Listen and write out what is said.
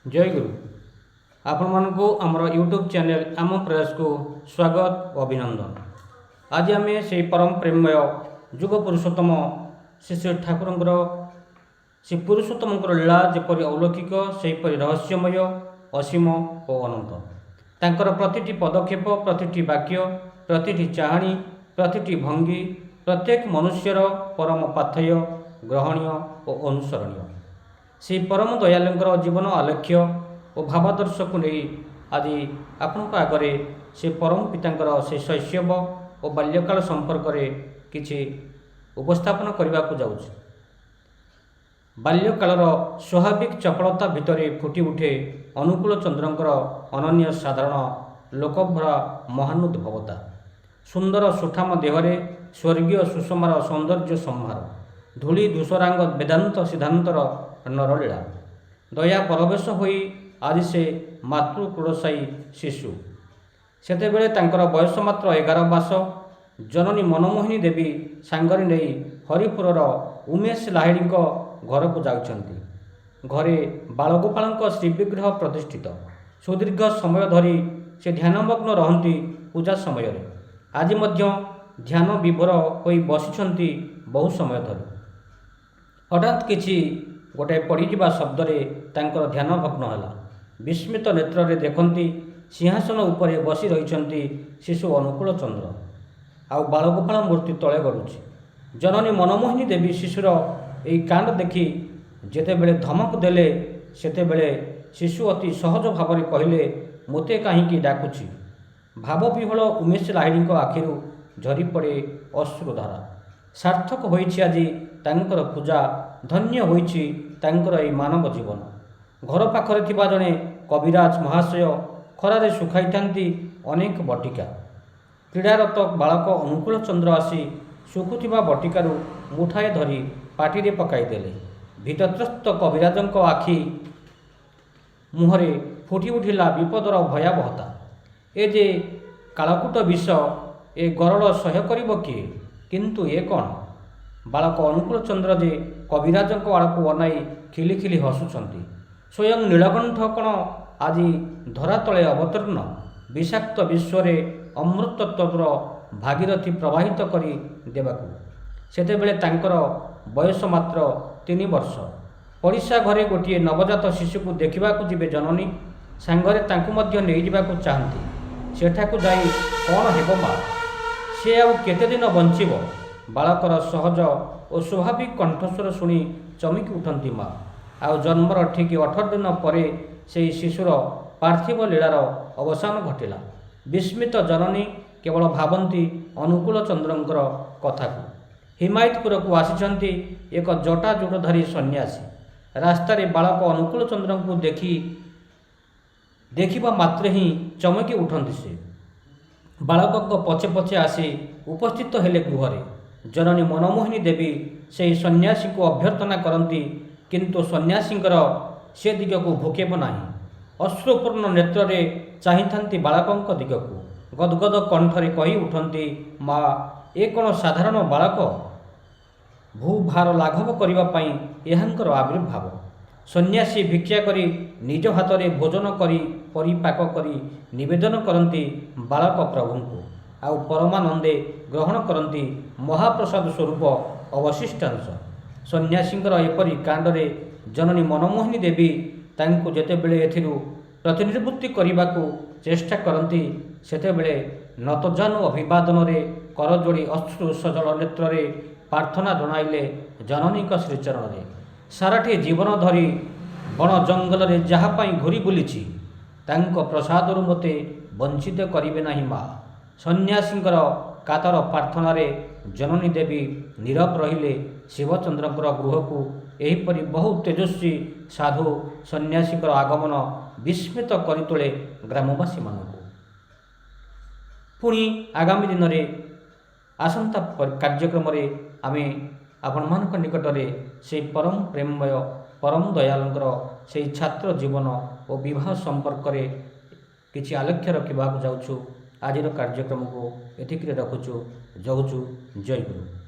जय गुरु आपण मानकु आमर यूट्यूब चैनल आम प्रयास को स्वागत और अभिनंदन। आज आम से परम प्रेममय जुग पुरुषोत्तम श्री श्री ठाकुर श्री पुरुषोत्तम लीला जपरी अलौकिक सेपरी रहस्यमय असीम और अनंत। तांकर प्रतिटी पदक्षेप प्रतिटी वाक्य प्रतिटी चाहाणी प्रतिटी भंगी प्रत्येक मनुष्यर परम पाथेय ग्रहणीय और अनुसरणीय। से परम दयालुंकर जीवन आलेख्य और भावादर्श को नहीं आज आपण आगे से परम पितांकर से शैशव और बाल्यकाल संपर्क में किछि उपस्थापन करने को जाऊँ। बाल्यकालर स्वाभाविक चपलता भितर फुटी उठे अनुकूल चंद्रंकर अनन्य साधारण लोकभरा महानुद्भवता। सुंदर सुठाम देहरे स्वर्गीय सुषमार सौंदर्य संहार धूली धूसरांग वेदांत सिद्धांतर नरलीला दया परवेश होई आज से मातृक्रोड़शायी शिशु। सेतेबेले तांकर बयस मात्र 11 मास। जननी मनमोहिनी देवी सांगरे नहीं हरिपुरर उमेश लाहिड़ी घर को जाउछंती। घरे बालगोपाल श्रीविग्रह प्रतिष्ठित। सुदीर्घ समय धरी से ध्यानमग्न रहंती पूजा समय रे। आज मध्य ध्यान विभोर होई बसिछंती बहु समय धरी। हठात किछि गोटे पड़ीजा शब्दरे तांकर ध्यान भग्न है। विस्मित नेत्र रे देखती सिंहासन उपरे बसी रही शिशु अनुकूल चंद्र आउ बालगोपाल मूर्ति तले गड़ुछि। जननी मनमोहिनी देवी शिशुर यही कांड देखि जेतेबेले धमक देले सेतेबेले शिशु अति सहज भाव में कहले मोते कहीं डाकुछि। भावविह्वल उमेश लाहिड़ी आखिरु झरी पड़े अश्रुधारा। सार्थक होइछि आज तांकर पूजा धन्य होइछि तांकर एई मानव जीवन। घर पाखरे थिबा जणे कविराज महाशय खरारे सुखाइथांती अनेक बटिका। क्रीड़ारत बालक अनुकूल चंद्र आसी सुखुथिबा बटिकारु मुठाए धरी पाटिरे पकाइदेले। भीतत्रस्त कविराजंक आखि मुहरे फुटी उठिला विपदर भयावहता। ए जे कालकूट विष ए गरल सह्य करिब किए? किंतु ए कौन? बालक अनुकूल चंद्र जे कविराजंक आड़क अनाई खिली खिली हसुचंती। स्वयं नीलकंठ कण आज धरा तले अवतीर्ण विषाक्त विश्वर अमृतत्वर भागीरथी प्रवाहित करी देबाकू। सेतेबेले तांकर बयस मात्र 3 वर्ष। पड़िशा घरे गोटे नवजात शिशु को देखिबाकू जिबे जननी सांगरे तांकू मध्य नहीं जिबाकू चाहती। सेठाकू जाई कौन हेबो मा? से आउ केते दिन बंचिब? बालकर सहज और स्वाभाविक कंठस्वर शुणी चमकी उठती माँ। आउ जन्मर ठीक 18 दिन पर से शिशुर पार्थिव लीलार अवसान घटिला। विस्मित जननी केवल भावती अनुकूल चंद्रंकर कथा को। हिमायतपुर को आसिछंती एक जटा जोड़धारी सन्यासी। रास्तार बालक अनुकूल चंद्र को देखिबा मात्रे ही चमकी उठती। से बालक पछे पछे आसी उपस्थित हेले गृहरे। जननी मनमोहिनी देवी से सन्यासी को अभ्यर्थना करती किंतु सन्यासींकर से दिग को भूकेब नाही। अश्रुपूर्ण नेत्र रे चाहिथांती बालकंक दिग को। गदगद कंठरे कही उठंती माँ ए कौन साधारण बालक? भूभार लाघव करिबा पई एहांकर आविर्भाव। सन्यासी भिक्षा करी निज हाथ में भोजन करी परिपाक करी निवेदन करती बालक प्रभु को। आउ परमानंदे ग्रहण करती महाप्रसाद स्वरूप अवशिष्टांश। सन्यासींकर एपरी कांडरे जननी मनमोहिनी देवी तांको जेतेबेले एथिरु प्रतिनिवृत्ति करने चेष्टा करती सेतेबेले नतजानु अभिवादन रे करजोड़ी अश्रु सजल नेत्र रे प्रार्थना जणाइले जननी श्रीचरण रे। साराटी जीवन धरी बण जंगल रे जहाँपाई घूरी बुलीछि तांको प्रसादरु मते वंचित करिवे नाही माँ। सन्यासींकर कातर प्रार्थना रे जननी देवी नीरव रहिले। शिवचंद्रंकर गृह को एहीपरि बहु तेजस्वी साधु सन्यासींकर आगमन विस्मित करि तोले ग्रामवासी मानकु। पुणी आगामी दिन में आसंता कार्यक्रम रे आमे आपण मानक निकट में से परम प्रेममय परम दयालुंकर से छात्र जीवन और विवाह संपर्क रे किछि आलेख्य रखा जाऊँ। आजिर कार्यक्रम को एतिक रखुचु। जाऊँ। जय गुरु।